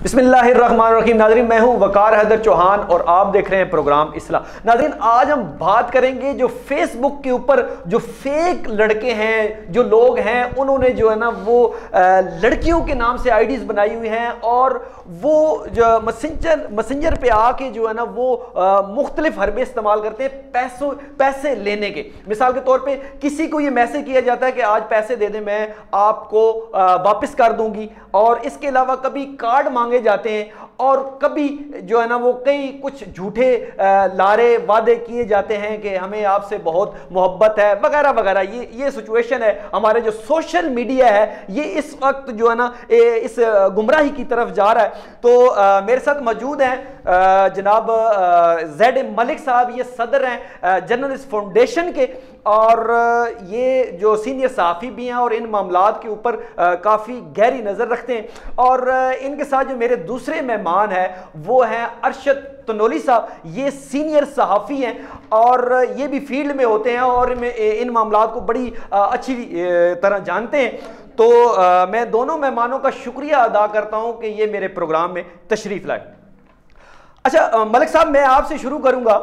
बिस्मिल्लाहिर्रहमानिर्रहीम। नाज़रीन, मैं हूं वकार हैदर चौहान और आप देख रहे हैं प्रोग्राम इस्लाह। नाज़रीन, आज हम बात करेंगे जो फेसबुक के ऊपर जो फेक लड़के हैं, जो लोग हैं, उन्होंने जो है ना वो लड़कियों के नाम से आईडीज बनाई हुई हैं और वो जो मैसेंजर पे आके जो है ना वो मुख्तलिफ हरबे इस्तेमाल करते हैं पैसे लेने के। मिसाल के तौर पे किसी को ये मैसेज किया जाता है कि आज पैसे दे दें, मैं आपको वापस कर दूंगी, और इसके अलावा कभी कार्ड मांगे जाते हैं और कभी जो है ना वो कई कुछ झूठे लारे वादे किए जाते हैं कि हमें आपसे बहुत मोहब्बत है वगैरह वगैरह। ये सिचुएशन है। हमारे जो सोशल मीडिया है ये इस वक्त जो है ना इस गुमराही की तरफ जा रहा है। तो मेरे साथ मौजूद हैं जनाब ज़ैड मलिक साहब, ये सदर हैं जर्नलिस्ट फाउंडेशन के, और ये जो सीनियर सहाफ़ी भी हैं और इन मामलात के ऊपर काफ़ी गहरी नज़र रखते हैं। और इनके साथ जो मेरे दूसरे मेहमान हैं वो हैं अरशद तनोली साहब, ये सीनियर सहाफ़ी हैं और ये भी फील्ड में होते हैं और इन मामलात को बड़ी अच्छी तरह जानते हैं। तो मैं दोनों मेहमानों का शुक्रिया अदा करता हूँ कि ये मेरे प्रोग्राम में तशरीफ़ लाए। अच्छा मलिक साहब, मैं आपसे शुरू करूँगा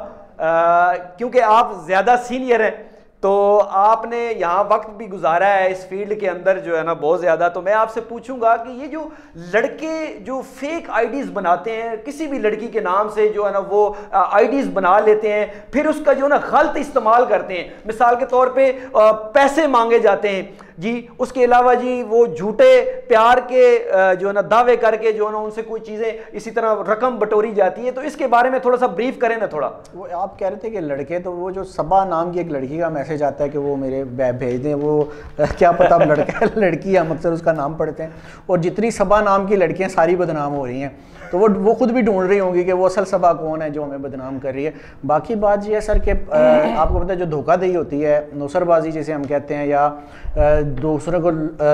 क्योंकि आप ज़्यादा सीनियर हैं, तो आपने यहाँ वक्त भी गुजारा है इस फील्ड के अंदर जो है ना बहुत ज़्यादा। तो मैं आपसे पूछूंगा कि ये जो लड़के जो फेक आईडीज़ बनाते हैं, किसी भी लड़की के नाम से जो है ना वो आईडीज़ बना लेते हैं, फिर उसका जो है ना गलत इस्तेमाल करते हैं। मिसाल के तौर पे पैसे मांगे जाते हैं जी, उसके अलावा जी वो झूठे प्यार के जो है ना दावे करके जो है ना उनसे कोई चीज़ें इसी तरह रकम बटोरी जाती है। तो इसके बारे में थोड़ा सा ब्रीफ करें ना थोड़ा। वो आप कह रहे थे कि लड़के, तो वो जो सबा नाम की एक लड़की का मैसेज आता है कि वो मेरे भेज दें, वो क्या पता अब लड़का लड़की हम अक्सर उसका नाम पढ़ते हैं, और जितनी सबा नाम की लड़कियां सारी बदनाम हो रही हैं, तो वो खुद भी ढूंढ रही होंगी कि वो असल सबा कौन है जो हमें बदनाम कर रही है। बाकी बात ये है सर कि आपको पता है जो धोखाधड़ी होती है, नुसरबाजी जिसे हम कहते हैं, या दूसरों को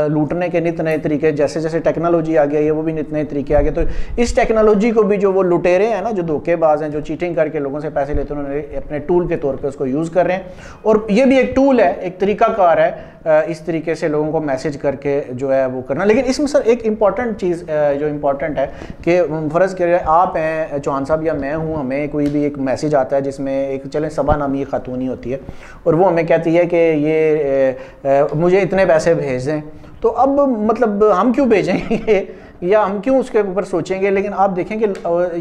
लूटने के नित नए तरीके, जैसे जैसे टेक्नोलॉजी आ गई है वो भी नित नए तरीके आ गए। तो इस टेक्नोलॉजी को भी जो वो लुटेरे हैं ना, जो धोखेबाज हैं, जो चीटिंग करके लोगों से पैसे लेते हैं, उन्होंने अपने टूल के तौर पे उसको यूज़ कर रहे हैं। और ये भी एक टूल है, एक तरीकाकार है इस तरीके से लोगों को मैसेज करके जो है वो करना। लेकिन इसमें सर एक इम्पॉर्टेंट चीज़ जो इम्पॉर्टेंट है कि फ़र्ज़ करिए आप हैं चौहान साहब या मैं हूँ, हमें कोई भी एक मैसेज आता है जिसमें एक चलें सबा नामी खातून ही होती है और वो हमें कहती है कि ये मुझे इतने पैसे भेज दें। तो अब मतलब हम क्यों भेजेंगे या हम क्यों उसके ऊपर सोचेंगे? लेकिन आप देखें कि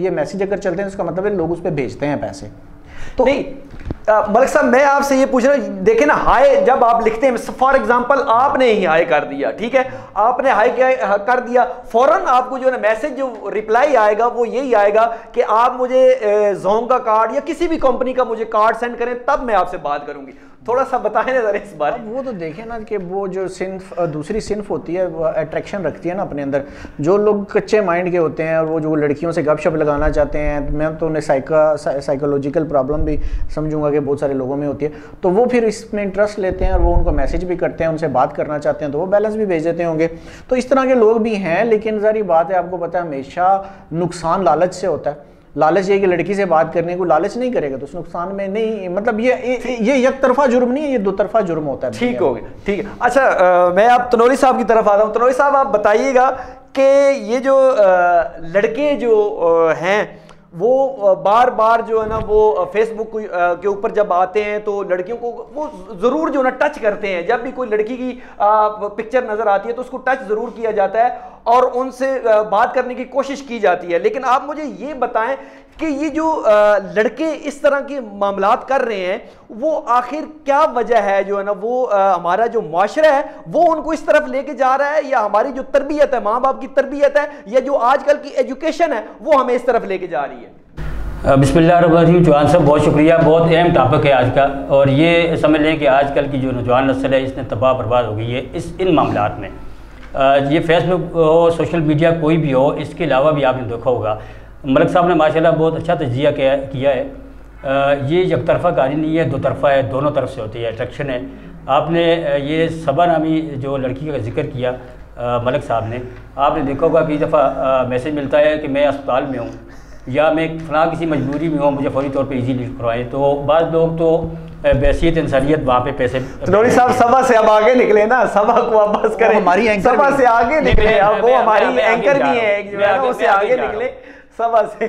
ये मैसेज अगर चलते हैं, उसका मतलब है लोग उस पर भेजते हैं पैसे। तो नहीं मलिक साहब, मैं आपसे ये पूछ रहा हूँ, देखें ना, हाय जब आप लिखते हैं, फॉर एग्जांपल आपने ही हाय कर दिया, ठीक है, आपने हाय कर दिया, फौरन आपको जो है ना मैसेज जो रिप्लाई आएगा वो यही आएगा कि आप मुझे जोंग का कार्ड या किसी भी कंपनी का मुझे कार्ड सेंड करें, तब मैं आपसे बात करूंगी। थोड़ा सा बताएं ना जरा इस बारे में। वो तो देखें ना कि वो जो सिंफ दूसरी सिंफ होती है वो अट्रैक्शन रखती है ना अपने अंदर। जो लोग कच्चे माइंड के होते हैं और वो जो लड़कियों से गपशप लगाना चाहते हैं, मैं तो उन्हें साइकोलॉजिकल प्रॉब्लम भी समझूंगा कि बहुत सारे लोगों में होती है, तो वो फिर इसमें इंटरेस्ट लेते हैं और वो उनको मैसेज भी करते हैं, उनसे बात करना चाहते हैं, तो वो बैलेंस भी भेज देते होंगे। तो इस तरह के लोग भी हैं। लेकिन ज़ाहिर बात है, आपको पता है हमेशा नुकसान लालच से होता है। लालच ये कि लड़की से बात करने को लालच नहीं करेगा तो उस नुकसान में नहीं, मतलब ये एक तरफा जुर्म नहीं है, ये दो तरफा जुर्म होता है। ठीक हो गया, ठीक है। अच्छा मैं आप तनोली साहब की तरफ आता हूँ। तनोली साहब, आप बताइएगा कि ये जो लड़के जो हैं वो बार बार जो है ना वो फेसबुक के ऊपर जब आते हैं तो लड़कियों को वो ज़रूर जो है ना टच करते हैं। जब भी कोई लड़की की पिक्चर नज़र आती है तो उसको टच ज़रूर किया जाता है और उनसे बात करने की कोशिश की जाती है। लेकिन आप मुझे ये बताएं कि ये जो लड़के इस तरह के मामलात कर रहे हैं, वो आखिर क्या वजह है जो है ना वो हमारा जो माशरा है वो उनको इस तरफ लेके जा रहा है, या हमारी जो तरबियत है, माँ बाप की तरबियत है, या जो आजकल की एजुकेशन है वो हमें इस तरफ लेके जा रही है? बिस्मिल्लाहिर्रहमानिर्रहीम। चौहान साहब बहुत शुक्रिया, बहुत अहम टॉपिक है आज का, और ये समझ लें कि आजकल की जो नौजवान नस्ल है इसने तबाह बर्बाद हो गई है इन मामलात में। ये फेसबुक हो, सोशल मीडिया कोई भी हो, इसके अलावा भी आपने देखा होगा मलिक साहब ने माशाल्लाह बहुत अच्छा तजिया किया है। ये एक तरफा कहानी नहीं है, दो तरफा है, दोनों तरफ से होती है, अट्रैक्शन है। आपने ये सबा नामी जो लड़की का जिक्र किया मलिक साहब ने, आपने देखा होगा कई दफ़ा मैसेज मिलता है कि मैं अस्पताल में हूँ या मैं फ़लाँ किसी मजबूरी में हूँ, मुझे फौरी तौर पे इजी लीव करवाएं। तो बाद लोग तो बैसियत इंसानियत वहाँ पे पैसे। नूरी साहब सभा से अब आगे निकले ना, सभा को आप बस करें, हमारी सभा से आगे निकले, अब वो हमारी एंकर भी है जो है ना, उससे आगे निकले सभा से।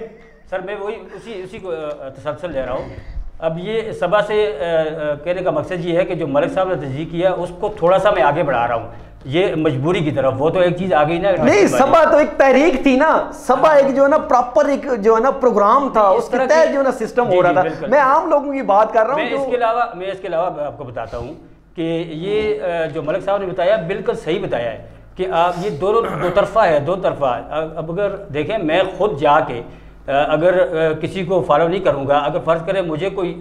सर मैं वही उसी को तसल्सल ले रहा हूँ। अब ये सभा से कहने का मकसद ये है कि जो मलिक साहब ने तस्दीक किया उसको थोड़ा सा मैं आगे बढ़ा रहा हूँ, ये मजबूरी की तरफ। वो तो एक चीज आ गई ना, नहीं सभा तो एक तहरीक थी ना, सभा एक जो है ना प्रॉपर एक जो है ना प्रोग्राम था, उसके तहत जो है ना सिस्टम हो रहा था। मैं आम लोगों की बात कर रहा हूँ। मैं इसके अलावा आपको बताता हूँ कि ये जो मलिक साहब ने बताया बिल्कुल सही बताया है कि आप ये दो तरफा है, दो तरफा। अब अगर देखें मैं खुद जाके अगर किसी को फॉलो नहीं करूँगा, अगर फ़र्ज़ करें मुझे कोई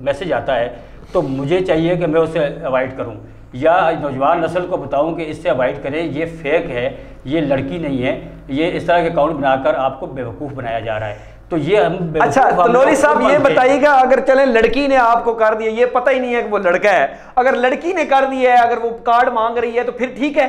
मैसेज आता है तो मुझे चाहिए कि मैं उसे अवॉइड करूँ, या नौजवान नस्ल को बताऊं कि इससे अवॉइड करें, ये फेक है, ये लड़की नहीं है, ये इस तरह के अकाउंट बनाकर आपको बेवकूफ़ बनाया जा रहा है। तो ये हम अच्छा तो नूरी साहब ये बताइएगा, अगर चलें लड़की ने आपको कर दिया, ये पता ही नहीं है कि वो लड़का है, अगर लड़की ने कर दिया है, अगर वो कार्ड मांग रही है तो फिर ठीक है?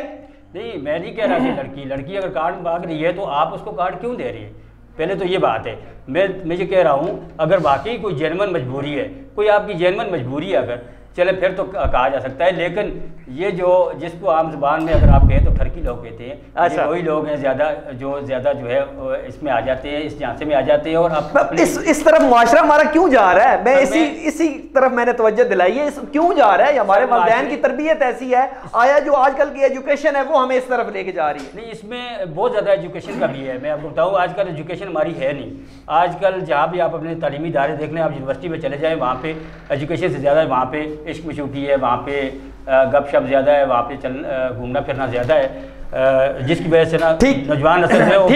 नहीं मैं नहीं कह रहा कि लड़की अगर कार्ड मांग रही है तो आप उसको कार्ड क्यों दे रही है, पहले तो ये बात है। मैं ये कह रहा हूँ अगर वाकई कोई जेन्युइन मजबूरी है, कोई आपकी जेन्युइन मजबूरी है अगर, चले फिर तो कहा जा सकता है। लेकिन ये जो जिसको आम जुबान में अगर आप कहें तो ठरकी लोग कहते हैं, अच्छा वही लोग हैं ज़्यादा जो है इसमें आ जाते हैं, इस झांसे में आ जाते हैं। और आप इस तरफ मुआशरा हमारा क्यों जा रहा है? मैं इसी तरफ मैंने तवज्जो दिलाई है, क्यों जा रहा है? हमारे वालिदैन की तरबियत ऐसी है, आया जो आजकल की एजुकेशन है वो हमें इस तरफ लेके जा रही है। नहीं इसमें बहुत ज़्यादा एजुकेशन का भी है। मैं आपको बताऊँ आजकल एजुकेशन हमारी है नहीं। आजकल जहाँ भी आप अपने तालीमी इदारे देख लें, आप यूनिवर्सिटी में चले जाएँ, वहाँ पे एजुकेशन से ज़्यादा वहाँ पे इश्क मशूकी है, वहाँ पे गपशप ज़्यादा है, वहाँ पे घूमना फिरना ज़्यादा है, जिसकी वजह से ना नौजवान नस्ल है वो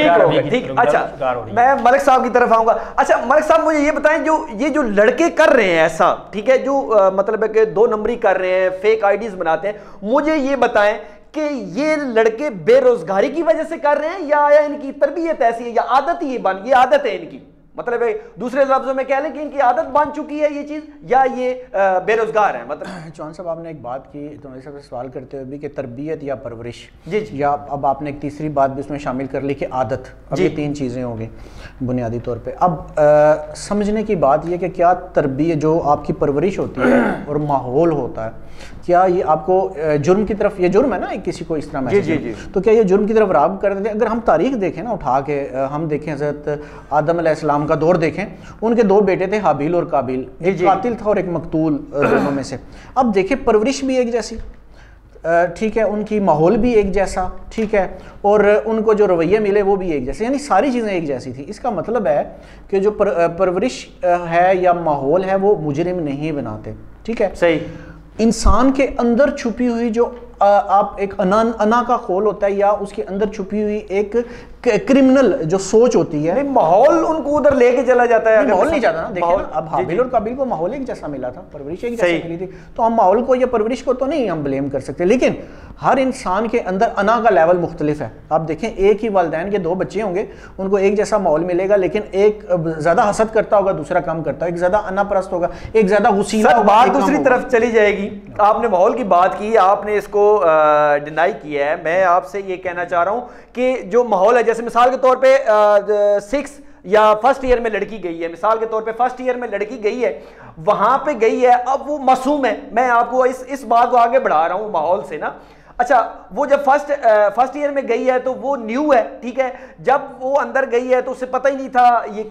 ठीक। अच्छा मैं मलिक साहब की तरफ आऊँगा। अच्छा मलिक साहब मुझे ये बताएं, जो लड़के कर रहे हैं ऐसा, ठीक है, जो मतलब है कि 2 नंबरी कर रहे हैं, फेक आईडीज बनाते हैं, मुझे ये बताएं कि ये लड़के बेरोजगारी की वजह से कर रहे हैं या इनकी तरबियत ऐसी है, या आदत ही ये आदत है इनकी, मतलब दूसरे लफ्जों में कह लें कि इनकी आदत बन चुकी है ये चीज़, या ये बेरोजगार है? मतलब चौहान साहब आपने एक बात की तो मेरे सबसे सवाल करते हुए भी कि तरबियत या परवरिश, जी या अब आपने एक तीसरी बात भी उसमें शामिल कर ली कि आदत। अब ये 3 चीज़ें होंगी बुनियादी तौर पे। अब समझने की बात यह कि क्या तरबियत जो आपकी परवरिश होती है और माहौल होता है, क्या ये आपको जुर्म की तरफ, ये जुर्म है ना किसी को इस तरह मैसेज, तो क्या ये जुर्म की तरफ राग़िब कर देते हैं? अगर हम तारीख देखें ना उठा के, हम देखें हज़रत आदम अलैहिस्सलाम का दौर देखें, उनके 2 बेटे थे हाबिल और काबिल, एक कातिल था और एक मकतूल दोनों में से। अब देखें परवरिश भी एक जैसी, ठीक है, उनकी माहौल भी एक जैसा, ठीक है, और उनको जो रवैये मिले वो भी एक जैसे, यानी सारी चीज़ें एक जैसी थी। इसका मतलब है कि जो परवरिश है या माहौल है वो मुजरिम नहीं बनाते, ठीक है, सही। इंसान के अंदर छुपी हुई जो आप एक अना का खोल होता है, या उसके अंदर छुपी हुई एक क्रिमिनल जो सोच होती है, माहौल उनको उधर लेके चला जाता है। माहौल नहीं जाता ना, देखिए ना, अब हाबिल और काबिल को माहौल एक जैसा मिला था, परवरिश एक जैसी मिली थी, तो हम माहौल को या परवरिश को तो नहीं हम ब्लेम कर सकते। लेकिन हर इंसान के अंदर अना का लेवल मुख्तलिफ है। आप देखें एक ही वालिदैन के 2 बच्चे होंगे, उनको एक जैसा माहौल मिलेगा, लेकिन एक ज़्यादा हसद करता होगा, दूसरा कम करता है, एक ज़्यादा अना परस्त होगा, एक ज़्यादा गुस्सीला होगा, बात दूसरी तरफ चली जाएगी। आपने माहौल की बात की, आपने इसको डिनाई किया है। मैं आपसे ये कहना चाह रहा हूं कि जो माहौल है, जैसे मिसाल के तौर पे 6 या फर्स्ट ईयर में लड़की गई है, मिसाल के तौर पे फर्स्ट ईयर में लड़की गई है, वहां पे गई है, अब वो मासूम है। मैं आपको इस बात को आगे बढ़ा रहा हूं माहौल से ना। अच्छा वो जब फर्स्ट ईयर में गई है तो वो न्यू है, ठीक है, जब वो अंदर गई है तो उसे पता ही नहीं था ये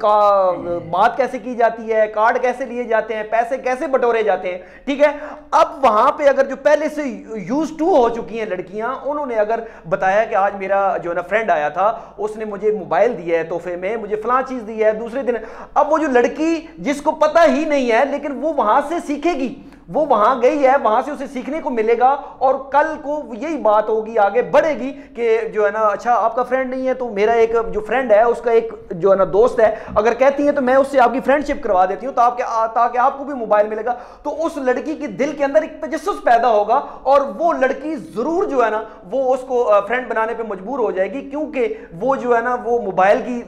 बात कैसे की जाती है, कार्ड कैसे लिए जाते हैं, पैसे कैसे बटोरे जाते हैं, ठीक है। अब वहां पे अगर जो पहले से यूज टू हो चुकी हैं लड़कियां, उन्होंने अगर बताया कि आज मेरा जो है ना फ्रेंड आया था, उसने मुझे मोबाइल दिया है तोहफे में, मुझे फलां चीज दी है, दूसरे दिन, अब वो जो लड़की जिसको पता ही नहीं है लेकिन वो वहां से सीखेगी, वो वहां गई है, वहां से उसे सीखने को मिलेगा, और कल को यही बात होगी, आगे बढ़ेगी कि जो है ना, अच्छा आपका फ्रेंड नहीं है तो मेरा एक जो फ्रेंड है उसका एक जो है ना दोस्त है, अगर कहती है तो मैं उससे आपकी फ्रेंडशिप करवा देती हूँ ताकि आपको भी मोबाइल मिलेगा। तो उस लड़की के दिल के अंदर एक तजस्सुस पैदा होगा, और वो लड़की जरूर जो है ना वो उसको फ्रेंड बनाने पर मजबूर हो जाएगी, क्योंकि वो जो है ना वो मोबाइल की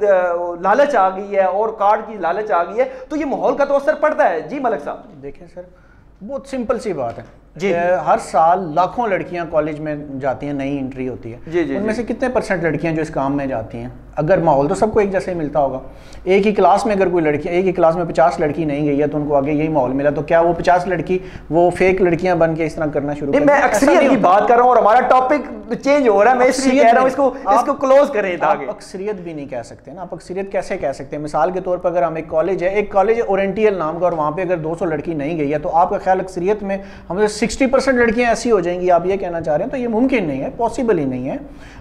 लालच आ गई है और कार्ड की लालच आ गई है। तो ये माहौल का तो असर पड़ता है। जी मलिक साहब। देखें सर, बहुत सिंपल सी बात है जी, हर साल लाखों लड़कियां कॉलेज में जाती हैं, नई एंट्री होती है, उनमें से कितने % लड़कियां जो इस काम में जाती हैं? अगर माहौल तो सबको एक जैसे ही मिलता होगा। एक ही क्लास में अगर कोई लड़की, एक ही क्लास में 50 लड़की नहीं गई है तो उनको आगे यही माहौल मिला, तो क्या वो 50 लड़की वो फेक लड़कियां बन के इस तरह करना शुरू कर? मैं अक्सरियत की बात कर रहा हूं और हमारा टॉपिक चेंज हो रहा है, मैं इसलिए कह रहा हूं इसको क्लोज करें। आप अक्सरियत भी नहीं कह सकते ना, आप अक्सरियत कैसे कह सकते हैं? मिसाल के तौर पर अगर हम एक कॉलेज है ओरिएंटल नाम का, और वहाँ पे अगर 200 लड़की नहीं गई है तो आपका ख्याल अक्सरियत में हमें 60% लड़कियां ऐसी हो जाएंगी, आप ये कहना चाह रहे हैं? तो ये मुमकिन नहीं है, पॉसिबल ही नहीं है।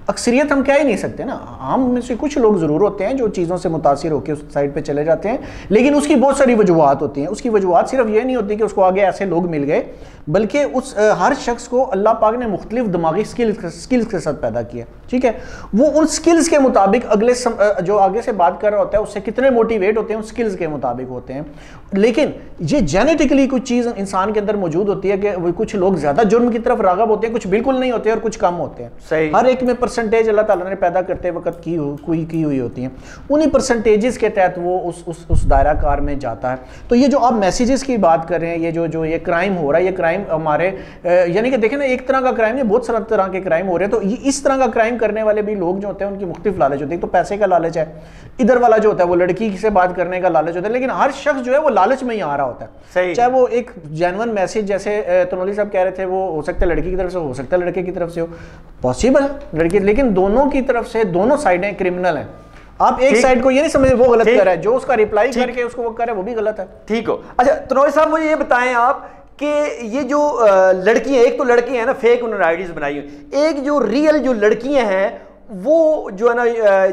अक्सरियत हम कह ही नहीं सकते ना, हम में से कुछ लोग ज़रूर होते हैं जो चीज़ों से मुतासिर होकर उस साइड पे चले जाते हैं, लेकिन उसकी बहुत सारी वजूहात होती हैं। उसकी वजूहात सिर्फ ये नहीं होती कि उसको आगे ऐसे लोग मिल गए, बल्कि उस हर शख्स को अल्लाह पाक ने मुख्तलिफ दिमागी स्किल्स के साथ पैदा किया, ठीक है? वो उन स्किल्स के मुताबिक जो आगे से बात कर रहा होता है उससे कितने मोटिवेट होते हैं, उन स्किल्स के मुताबिक होते हैं। लेकिन ये जेनेटिकली कुछ चीज़ इंसान के अंदर मौजूद होती है कि कुछ लोग ज़्यादा जुर्म की तरफ राग़िब होते हैं, कुछ बिल्कुल नहीं होते और कुछ कम होते हैं। सही। हर एक में परसेंटेज अल्लाह ताला ने पैदा करते वक्त की हुई होती हैं, उन्हीं परसेंटेजेस के तहत वो उस दायरा कार में जाता है। तो ये जो आप मैसेजेस की बात कर रहे हैं, ये जो ये क्राइम हो रहा है, ये क्राइम हमारे यानी कि देखें ना, एक तरह का क्राइम है, बहुत सारा तरह के क्राइम हो रहे हैं। तो ये इस तरह का क्राइम करने वाले भी लोग जो होते हैं उनकी मुख्तलिफ लालच होती है। तो पैसे का लालच है, इधर वाला जो होता है वो लड़की से बात करने का लालच होता है, लेकिन हर शख्स जो है वो लालच में ही आ रहा होता है। चाहे वो एक जेन्युइन मैसेज जैसे तनोली साहब कह रहे थे, वो हो सकता है लड़की की तरफ से, हो सकता है लड़के की तरफ से हो, पॉसिबल लड़की, लेकिन दोनों की तरफ से दोनों साइडें क्रिमिनल हैं। आप एक साइड को ये नहीं समझे वो गलत कर रहा है, जो उसका रिप्लाई करके उसको वो कर रहा है वो भी गलत है। ठीक हो। अच्छा तनोली साहब मुझे ये बताएं आप कि ये जो लड़कियां, एक तो लड़कियां हैं ना फेक उन्होंने आईडीज बनाई हुई, एक जो रियल जो लड़कियां हैं वो जो है ना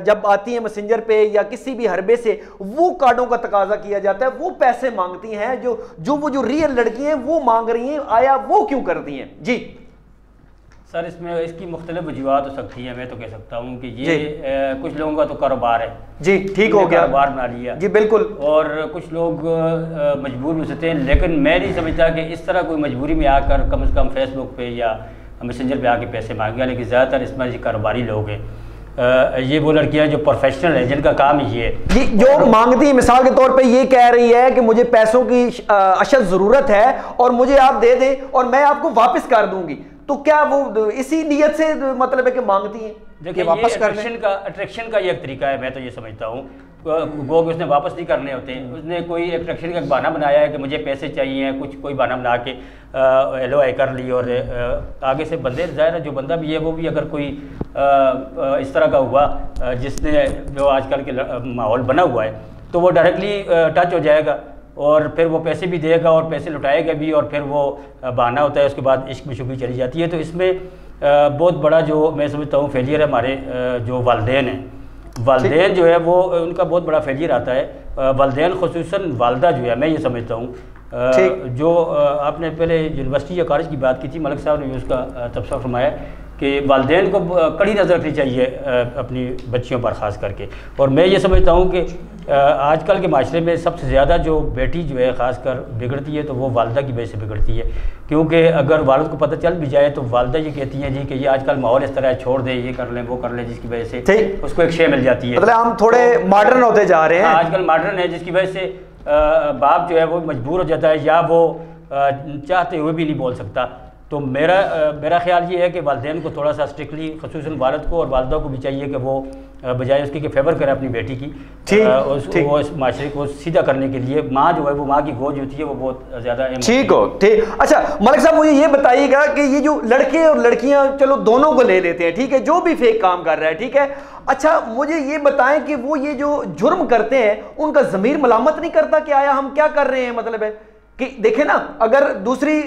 जब आती हैं मैसेंजर पे या किसी भी हरबे से, वो कार्डों का तकाजा किया जाता है, वो पैसे मांगती हैं, जो रियल लड़की हैं वो मांग रही हैं, आया वो क्यों करती हैं? जी सर, इसमें इसकी मुख्तलिफ वजूहत हो सकती है। मैं तो कह सकता हूँ कि ये कुछ लोगों का तो कारोबार है। जी ठीक हो गया, कारोबार बना लिया। जी बिल्कुल। और कुछ लोग मजबूर हो सकते हैं, लेकिन मैं नहीं समझता कि इस तरह कोई मजबूरी में आकर कम से कम फेसबुक पे या मैसेंजर पे आके पैसे मांगे, लेकिन ज़्यादातर इसमें ये कारोबारी लोग हैं। ये वो लड़कियां जो प्रोफेशनल हैं, जिनका काम ये है, जो मांगती है, मिसाल के तौर पे ये कह रही है कि मुझे पैसों की अशद ज़रूरत है और मुझे आप दे दें और मैं आपको वापस कर दूंगी, तो क्या वो इसी नीयत से मतलब है कि मांगती हैं? देखिए वापस अट्रैक्शन का ये एक तरीका है, मैं तो ये समझता हूँ। गो कि उसने वापस नहीं करने होते, उसने कोई अट्रैक्शन का बहाना बनाया है कि मुझे पैसे चाहिए, कोई बहाना बना के एलो आई कर ली, और आगे से बंदे, ज़ाहिर है जो बंदा भी है वो भी अगर कोई इस तरह का हुआ जिसने जो आजकल के माहौल बना हुआ है, तो वो डायरेक्टली टच हो जाएगा और फिर वो पैसे भी देगा और पैसे लुटाएगा भी, और फिर वो बहाना होता है, उसके बाद इश्क में शुभी चली जाती है। तो इसमें बहुत बड़ा जो मैं समझता हूँ फेलियर है हमारे जो वालिदैन हैं। वालिदैन जो है वो उनका बहुत बड़ा फेलियर आता है। वालिदैन खुसूसन वालदा जो है, मैं ये समझता हूँ जो आपने पहले यूनिवर्सिटी या कॉलेज की बात की थी, मलिक साहब ने भी उसका तबसरा फरमाया कि वालिदैन को कड़ी नज़र रखनी चाहिए अपनी बच्चियों पर ख़ास करके। और मैं ये समझता हूँ कि आजकल के माशरे में सबसे ज़्यादा जो बेटी जो है ख़ासकर बिगड़ती है तो वो वालदा की वजह से बिगड़ती है, क्योंकि अगर वालिद को पता चल भी जाए तो वालदा ये कहती हैं जी कि ये आजकल माहौल इस तरह है, छोड़ दे, ये कर लें वो कर लें, जिसकी वजह से उसको एक शे मिल जाती है। मतलब हम थोड़े मॉडर्न होते जा रहे हैं। आजकल मॉडर्न है, जिसकी वजह से बाप जो है वो मजबूर हो जाता है या वो चाहते हुए भी नहीं बोल सकता। तो मेरा ख्याल ये है कि वालिदैन को थोड़ा सा स्ट्रिक्टली, खुसूसन वालिद को और वालिदा को भी चाहिए कि वो बजाय उसके कि फेवर करे अपनी बेटी की, वो इस माशरे को सीधा करने के लिए माँ जो है वो माँ की गोद होती है वो बहुत ज़्यादा ठीक हो। ठीक। अच्छा मलिक साहब मुझे ये बताइएगा कि ये जो लड़के और लड़कियां, चलो दोनों को ले लेते हैं, ठीक है, जो भी फेक काम कर रहा है, ठीक है, अच्छा मुझे ये बताएं कि वो ये जो जुर्म करते हैं उनका ज़मीर मलामत नहीं करता कि आया हम क्या कर रहे हैं? मतलब है कि देखें ना, अगर दूसरी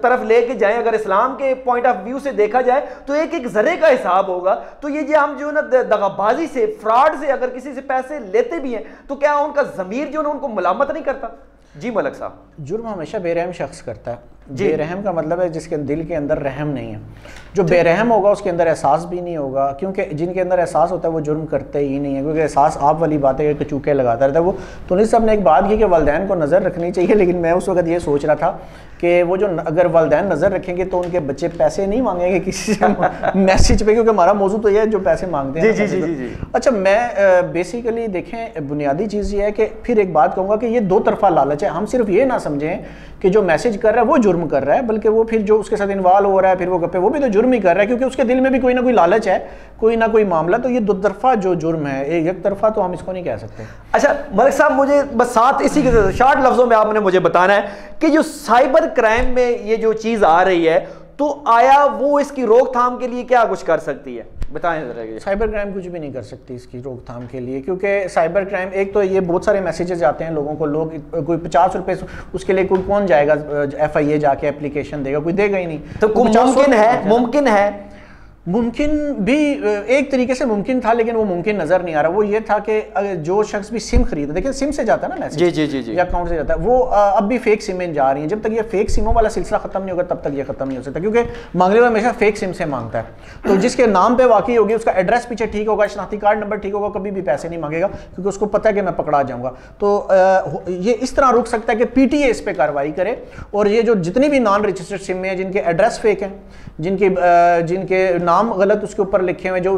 तरफ लेके जाएं, अगर इस्लाम के पॉइंट ऑफ व्यू से देखा जाए तो एक एक जरे का हिसाब होगा। तो ये जो हम जो ना दगाबाजी से, फ्रॉड से अगर किसी से पैसे लेते भी हैं तो क्या उनका ज़मीर जो ना उनको मलामत नहीं करता? जी मलिक साहब। जुर्म हमेशा बेरहम शख्स करता है। बेरहम का मतलब है जिसके दिल के अंदर रहम नहीं है। जो बेरहम होगा उसके अंदर एहसास भी नहीं होगा, क्योंकि जिनके अंदर एहसास होता है वो जुर्म करते ही नहीं है, क्योंकि एहसास आप वाली बात है कि चूके लगाता रहता है। वो तुनिस साहब ने एक बात की कि वालिदैन को नज़र रखनी चाहिए, लेकिन मैं उस वक्त ये सोच रहा था कि वो जो अगर वालिदैन नज़र रखेंगे तो उनके बच्चे पैसे नहीं मांगेंगे किसी से मैसेज पे, क्योंकि हमारा मौजू तो ये है जो पैसे मांगते हैं। जी जी जी जी। अच्छा मैं बेसिकली देखें, बुनियादी चीज़ ये है कि फिर एक बात कहूँगा कि ये दो तरफा लालच है। हम सिर्फ ये ना समझें कि जो मैसेज कर रहा है वो जुर्म जुर्म कर रहा है, बल्कि वो फिर जो उसके साथ इन्वॉल्व हो रहा है फिर वो गप्पे, वो भी तो जुर्म ही कर रहा है, क्योंकि उसके दिल में भी कोई ना कोई लालच है, कोई ना कोई मामला। तो ये दो तरफा जो जुर्म है, एक तरफा तो हम इसको नहीं कह सकते। अच्छा मलिक साहब, मुझे बस साथ इसी के शॉर्ट लफ्जों में आपने मुझे बताना है कि जो साइबर क्राइम में ये जो चीज आ रही है, तो आया वो इसकी रोकथाम के लिए क्या कुछ कर सकती है, बताएं जरा। साइबर क्राइम कुछ भी नहीं कर सकती इसकी रोकथाम के लिए, क्योंकि साइबर क्राइम, एक तो ये बहुत सारे मैसेजेस आते हैं लोगों को, लोग कोई 50 रुपए उसके लिए कोई कौन जाएगा FIA जाके एप्लीकेशन देगा, कोई देगा ही नहीं। तो मुमकिन है मुमकिन भी एक तरीके से मुमकिन था, लेकिन वो मुमकिन नजर नहीं आ रहा। वो ये था कि जो शख्स भी सिम खरीदा, देखिए सिम से जाता है ना मैसेज, जी या अकाउंट से जाता है, वो अब भी फेक सिमें जा रही हैं। जब तक ये फेक सिमों वाला सिलसिला खत्म नहीं होगा तब तक ये खत्म नहीं हो सकता, क्योंकि मांगने वाला हमेशा फेक सिम से मांगता है। तो जिसके नाम पे वाकई होगी, उसका एड्रेस पीछे ठीक होगा, शनाख्ती कार्ड नंबर ठीक होगा, कभी भी पैसे नहीं मांगेगा, क्योंकि उसको पता है कि मैं पकड़ा जाऊंगा। तो ये इस तरह रुक सकता है कि PTA इस पर कार्रवाई करे, और ये जो जितनी भी नॉन रजिस्टर्ड सिम है, जिनके एड्रेस फेक हैं, जिनके नाम गलत उसके ऊपर लिखे हुए, जो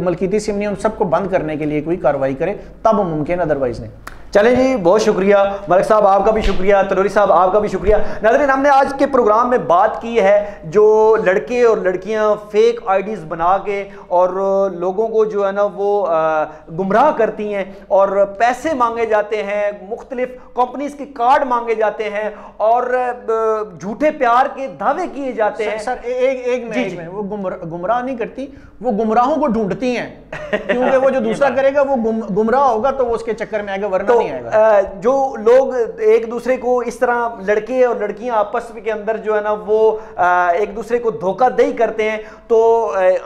मलकीती सिम नहीं, उन सबको बंद करने के लिए कोई कार्रवाई करे, तब मुमकिन, अदरवाइज नहीं। चलें जी, बहुत शुक्रिया मलिक साहब, आपका भी शुक्रिया, तनूरी साहब आपका भी शुक्रिया। नाज़रीन, हमने आज के प्रोग्राम में बात की है जो लड़के और लड़कियां फेक आईडीज़ बना के और लोगों को जो है ना वो गुमराह करती हैं और पैसे मांगे जाते हैं, मुख्तलिफ कंपनीज के कार्ड मांगे जाते हैं और झूठे प्यार के दावे किए जाते हैं। सर एक मिनट, वो गुमराह नहीं करती, वो गुमराहों को ढूंढती हैं, क्योंकि वो जो दूसरा करेगा वो गुमराह होगा तो वो उसके चक्कर में आएगा, वरना नहीं आएगा। जो लोग एक दूसरे को इस तरह, लड़के और लड़कियां आपस के अंदर जो है ना वो एक दूसरे को धोखाधड़ी करते हैं, तो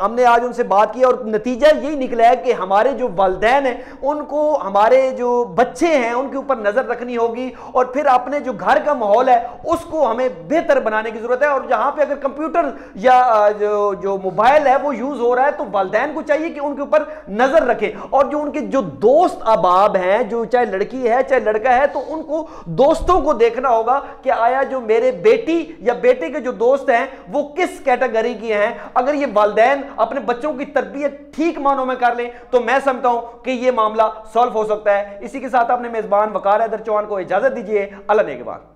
हमने आज उनसे बात की और नतीजा यही निकला है कि हमारे जो वालिदैन हैं उनको हमारे जो बच्चे हैं उनके ऊपर नजर रखनी होगी, और फिर अपने जो घर का माहौल है उसको हमें बेहतर बनाने की जरूरत है। और जहां पे अगर कंप्यूटर या जो मोबाइल है वो यूज हो रहा है, तो वालिदैन को चाहिए कि उनके ऊपर नजर रखें, और जो उनके जो दोस्त अहबाब हैं, जो चाहे लड़की है चाहे लड़का है, तो उनको दोस्तों को देखना होगा कि आया जो मेरे बेटी या बेटे के जो दोस्त हैं वो किस कैटेगरी के हैं। अगर ये वालिदैन अपने बच्चों की तरबियत ठीक मानों में कर लें तो मैं समझता हूं कि ये मामला सॉल्व हो सकता है। इसी के साथ अपने मेजबान वकार हैदर चौहान को इजाजत दीजिए। अल्लाह नेगहबान।